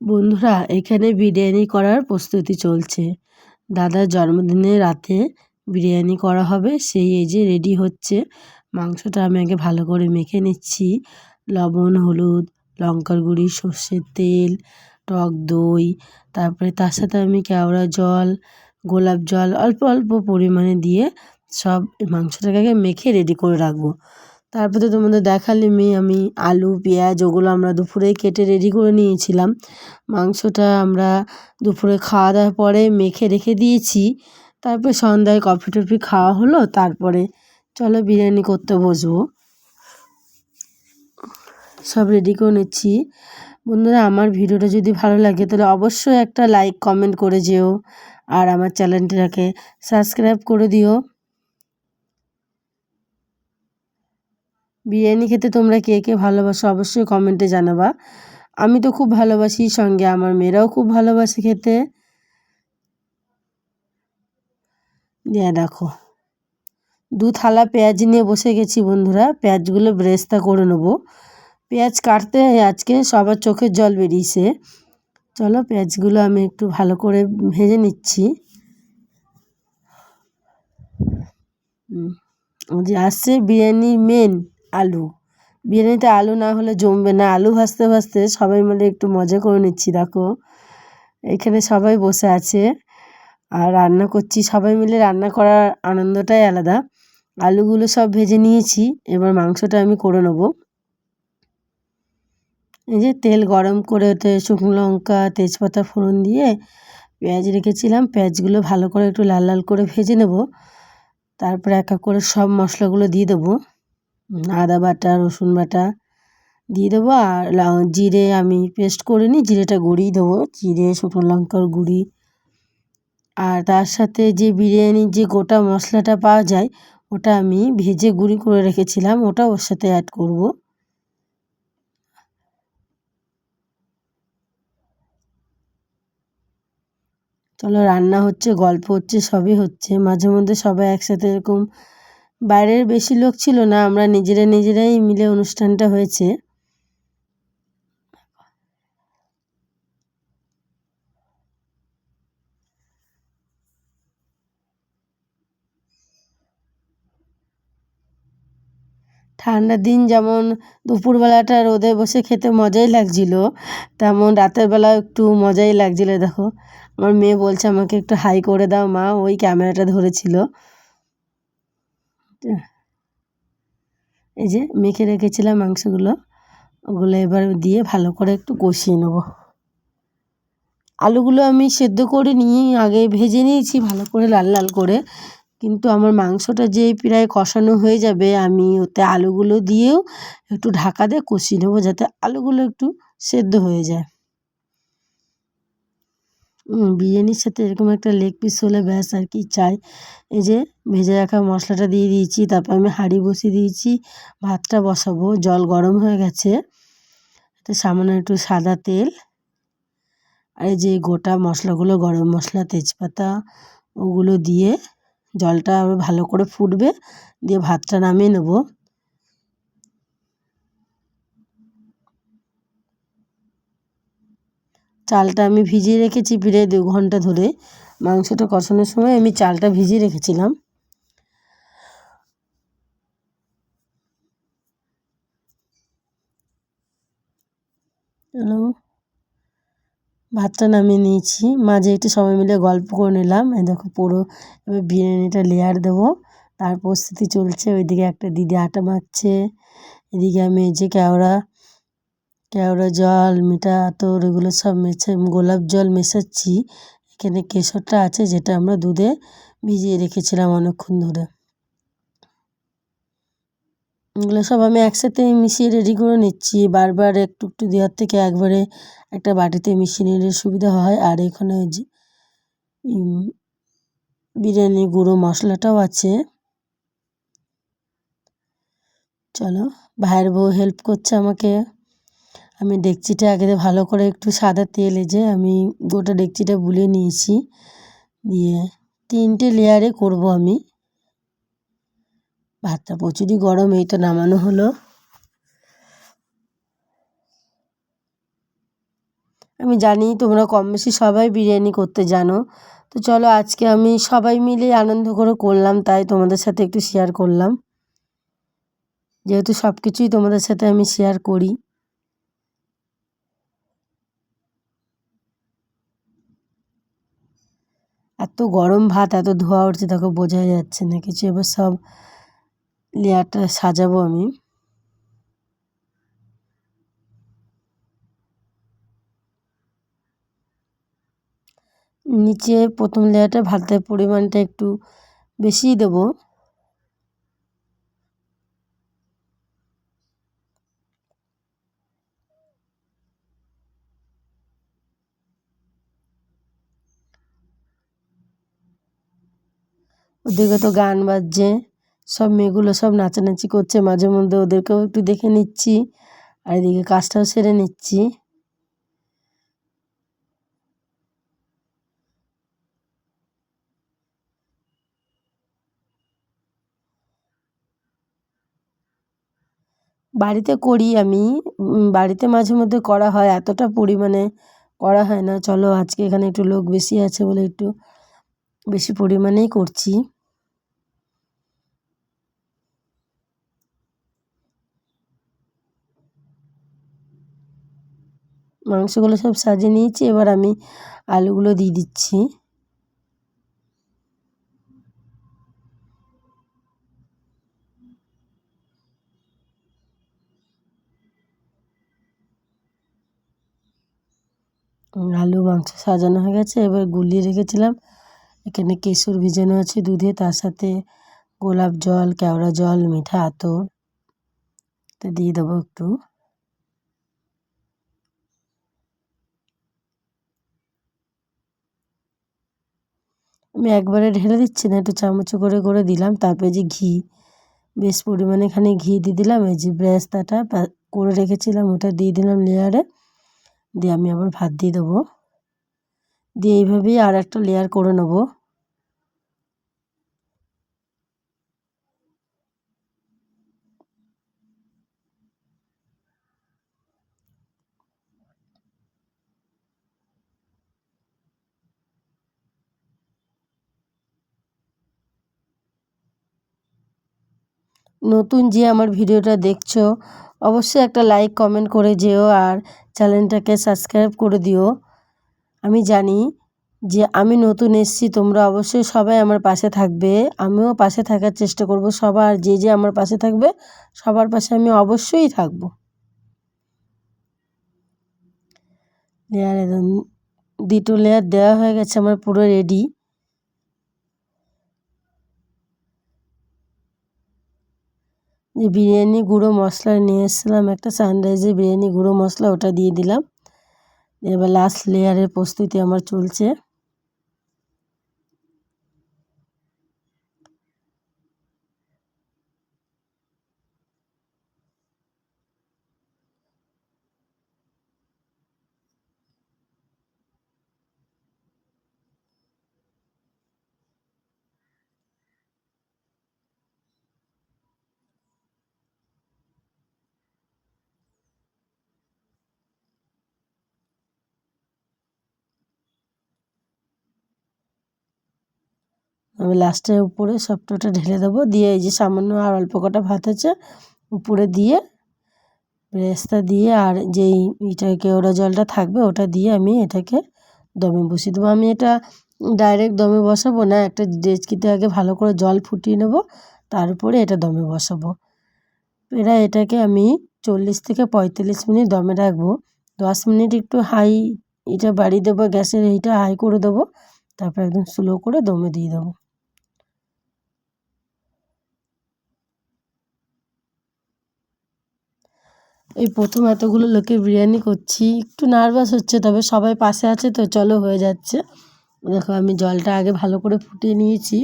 বন্ধুরা, এখানে বিরিয়ানি করার প্রস্তুতি চলছে। দাদার জন্মদিনে রাতে বিরিয়ানি করা হবে, সেই এই যে রেডি হচ্ছে। মাংসটা আমি আগে ভালো করে মেখে নিচ্ছি। লবণ, হলুদ, লঙ্কার গুঁড়ি, সর্ষের তেল, টক দই, তারপরে তার সাথে আমি কেওড়া জল, গোলাপ জল অল্প অল্প পরিমাণে দিয়ে সব মাংসটাকে আগে মেখে রেডি করে রাখবো। তারপরে তো তোমাদের দেখালামই আমি আলু, পেঁয়াজ ওগুলো আমরা দুপুরেই কেটে রেডি করে নিয়েছিলাম। মাংসটা আমরা দুপুরে খাওয়া দাওয়ার পরে মেখে রেখে দিয়েছি। তারপরে সন্ধ্যায় কফি টফি খাওয়া হলো, তারপরে চলো বিরিয়ানি করতে বসবো। সব রেডি করে নিচ্ছি। বন্ধুরা, আমার ভিডিওটা যদি ভালো লাগে তাহলে অবশ্যই একটা লাইক কমেন্ট করে যেও, আর আমার চ্যানেলটাকে সাবস্ক্রাইব করে দিও। বিরিয়ানি খেতে তোমরা কে কে ভালোবাসো অবশ্যই কমেন্টে জানাবা। আমি তো খুব ভালোবাসি, সঙ্গে আমার মেয়েরাও খুব ভালোবাসে খেতে। দিয়ে দেখো 2 থালা পেঁয়াজ নিয়ে বসে গেছি বন্ধুরা। পেঁয়াজগুলো বেরেস্তা করে নেবো। পেঁয়াজ কাটতে আজকে সবার চোখের জল বেরিয়েছে। চলো পেঁয়াজগুলো আমি একটু ভালো করে ভেজে নিচ্ছি। যে আসছে বিরিয়ানির মেন আলু। বিরিয়ানিতে আলু না হলে জমবে না। আলু ভাজতে ভাজতে সবাই মিলে একটু মজা করে নিচ্ছি। দেখো এখানে সবাই বসে আছে আর রান্না করছি। সবাই মিলে রান্না করার আনন্দটাই আলাদা। আলুগুলো সব ভেজে নিয়েছি, এবার মাংসটা আমি করে নেবো। এই যে তেল গরম করে ওতে শুকনো লঙ্কা, তেজপাতা ফোড়ন দিয়ে পেঁয়াজ রেখেছিলাম। পেঁয়াজগুলো ভালো করে একটু লাল লাল করে ভেজে নেব। তারপরে এক এক করে সব মশলাগুলো দিয়ে দেবো। আদা বাটা, রসুন বাটা দিয়ে দেবো, আর জিরে আমি পেস্ট করে নিই, জিরেটা গুঁড়িয়ে দেবো। জিরে, শুকনো লঙ্কার গুঁড়ি, আর তার সাথে যে বিরিয়ানির যে গোটা মশলাটা পাওয়া যায় ওটা আমি ভেজে গুঁড়ি করে রেখেছিলাম, ওটা ওর সাথে অ্যাড করব। চলো রান্না হচ্ছে, গল্প হচ্ছে, সবই হচ্ছে। মাঝে মধ্যে সবাই একসাথে এরকম, বাইরের বেশি লোক ছিল না, আমরা নিজেরাই মিলে অনুষ্ঠানটা হয়েছে। ঠান্ডার দিন যেমন দুপুরবেলাটা রোদে বসে খেতে মজাই লাগছিল, তেমন রাতের বেলা একটু মজাই লাগছিল। দেখো আমার মেয়ে বলছে আমাকে একটু হাই করে দাও মা, ওই ক্যামেরাটা ধরেছিল। এই যে মেখে রেখেছিলাম মাংসগুলো, ওগুলো এবার দিয়ে ভালো করে একটু কষিয়ে নেব। আলুগুলো আমি সেদ্ধ করে নিয়ে আগে ভেজে নিয়েছি ভালো করে লাল লাল করে, কিন্তু আমার মাংসটা যেই প্রায় কষানো হয়ে যাবে আমি ওতে আলুগুলো দিয়েও একটু ঢাকা দিয়ে কষিয়ে নেবো, যাতে আলুগুলো একটু সেদ্ধ হয়ে যায়। বিরিয়ানির সাথে এরকম একটা লেগ পিস হলে ব্যাস আর কি চাই। এই যে ভেজে রাখা মশলাটা দিয়ে দিয়েছি, তারপর আমি হাঁড়ি বসিয়ে দিয়েছি, ভাতটা বসাবো। জল গরম হয়ে গেছে, এতে সামান্য একটু সাদা তেল আর এই যে গোটা মশলাগুলো, গরম মশলা, তেজপাতা ওগুলো দিয়ে জলটা আরও ভালো করে ফুটবে, দিয়ে ভাতটা নামিয়ে নেব। চালটা আমি ভিজিয়ে রেখেছি প্রায় 2 ঘন্টা ধরে। মাংসটা কষানোর সময় আমি চালটা ভিজিয়ে রেখেছিলাম। হ্যালো, ভাতটা নামিয়ে নিয়েছি, মাঝে একটু সবাই মিলে গল্প করে নিলাম। এই দেখো পুরো এবার বিরিয়ানিটা লেয়ার দেবো, তার প্রস্তুতি চলছে। ওইদিকে একটা দিদি আটা মাখছে, এদিকে আমি এই যে কেওড়া জল, মিঠা আতর এগুলো সব গোলাপ জল মেশাচ্ছি। এখানে কেশরটা আছে, যেটা আমরা দুধে ভিজিয়ে রেখেছিলাম অনেকক্ষণ ধরে। এগুলো সব আমি একসাথে মিশিয়ে রেডি করে নিচ্ছি। বারবার একটু একটু দেওয়ার থেকে একবারে একটা বাটিতে মিশিয়ে নিলে সুবিধা হয়। আর এখানে ওই যে বিরিয়ানি গুঁড়ো মশলাটাও আছে। চলো, ভাইয়ের বউ হেল্প করছে আমাকে। আমি ডেকচিটা আগে ভালো করে একটু সাদা তেল, এই যে আমি গোটা ডেকচিটা বুলিয়ে নিয়েছি, দিয়ে 3টে লেয়ারে করব আমি। ভাতটা প্রচুরই গরম, এই তো নামানো হলো। আমি জানি তোমরা কম বেশি সবাই বিরিয়ানি করতে জানো। তো চলো আজকে আমি সবাই মিলে আনন্দ করে করলাম, তাই তোমাদের সাথে একটু শেয়ার করলাম, যেহেতু সব কিছুই তোমাদের সাথে আমি শেয়ার করি। এত গরম ভাত, এত ধোয়া উঠছে, দেখো বোঝাই যাচ্ছে না কিছু। এবার সব লেয়ারটা সাজাবো আমি। নিচে প্রথম লেয়ারটা ভাতের পরিমাণটা একটু বেশিই দেবো। ওদিকে তো গান বাজছে, সব মেয়েগুলো সব নাচানাচি করছে, মাঝে মধ্যে ওদেরকেও একটু দেখে নিচ্ছি, আর এদিকে কাজটাও সেরে নিচ্ছি। বাড়িতে করি আমি, বাড়িতে মাঝে মধ্যে করা হয়, এতটা পরিমাণে করা হয় না। চলো আজকে এখানে একটু লোক বেশি আছে বলে একটু বেশি পরিমাণেই করছি। মাংসগুলো সব সাজিয়ে নিয়েছি, এবার আমি আলুগুলো দিয়ে দিচ্ছি। আলু মাংস সাজানো হয়ে গেছে, এবার গুলিয়ে রেখেছিলাম। এখানে কেশর ভিজানো আছে দুধে, তার সাথে গোলাপ জল, কেওড়া জল, মিঠা আতর দিয়ে দেবো একটু। আমি একবারে ঢেলে দিচ্ছি না, একটু চামচ করে করে দিলাম। তারপরে যে ঘি, বেশ পরিমাণে এখানে ঘি দিয়ে দিলাম। এই যে ব্রেস্তাটা করে রেখেছিলাম ওটা দিয়ে দিলাম লেয়ারে, দিয়ে আমি আবার ভাত দিয়ে দেবো, দিয়ে এইভাবেই আর একটা লেয়ার করে নেবো। নতুন যে আমার ভিডিওটা দেখছো অবশ্যই একটা লাইক কমেন্ট করে যেও, আর চ্যানেলটাকে সাবস্ক্রাইব করে দিও। আমি জানি যে আমি নতুন এসেছি, তোমরা অবশ্যই সবাই আমার পাশে থাকবে, আমিও পাশে থাকার চেষ্টা করব। সবার যে যে আমার পাশে থাকবে সবার পাশে আমি অবশ্যই থাকব। লেয়ারে দুটো লেয়ার দেওয়া হয়ে গেছে, আমার পুরো রেডি। যে বিরিয়ানি গুঁড়ো মশলা নিয়ে এসেছিলাম একটা, সানরাইজের বিরিয়ানি গুঁড়ো মশলা, ওটা দিয়ে দিলাম। এবার লাস্ট লেয়ারের প্রস্তুতি আমার চলছে। আমি লাস্টে উপরে সবটা ঢেলে দেবো, দিয়ে এই যে সামান্য আর অল্প কটা ভাত আছে উপরে দিয়ে, বেরেস্তা দিয়ে, আর যেই কেওড়া জলটা থাকবে ওটা দিয়ে আমি এটাকে দমে বসিয়ে দেবো। আমি এটা ডাইরেক্ট দমে বসাবো না, একটা ডেচকিতে আগে ভালো করে জল ফুটিয়ে নেব, তার উপরে এটা দমে বসাবো। এটাকে আমি 40 থেকে 45 মিনিট দমে রাখবো। 10 মিনিট একটু হাই এটা বাড়িয়ে দেবো, গ্যাসের এইটা হাই করে দেবো, তারপর একদম স্লো করে দমে দিয়ে দেবো। এই প্রথম এতগুলো লোকের বিরিয়ানি করছি, একটু নার্ভাস হচ্ছে, তবে সবাই পাশে আছে তো চলো হয়ে যাচ্ছে। দেখো আমি জলটা আগে ভালো করে ফুটিয়ে নিয়েছি,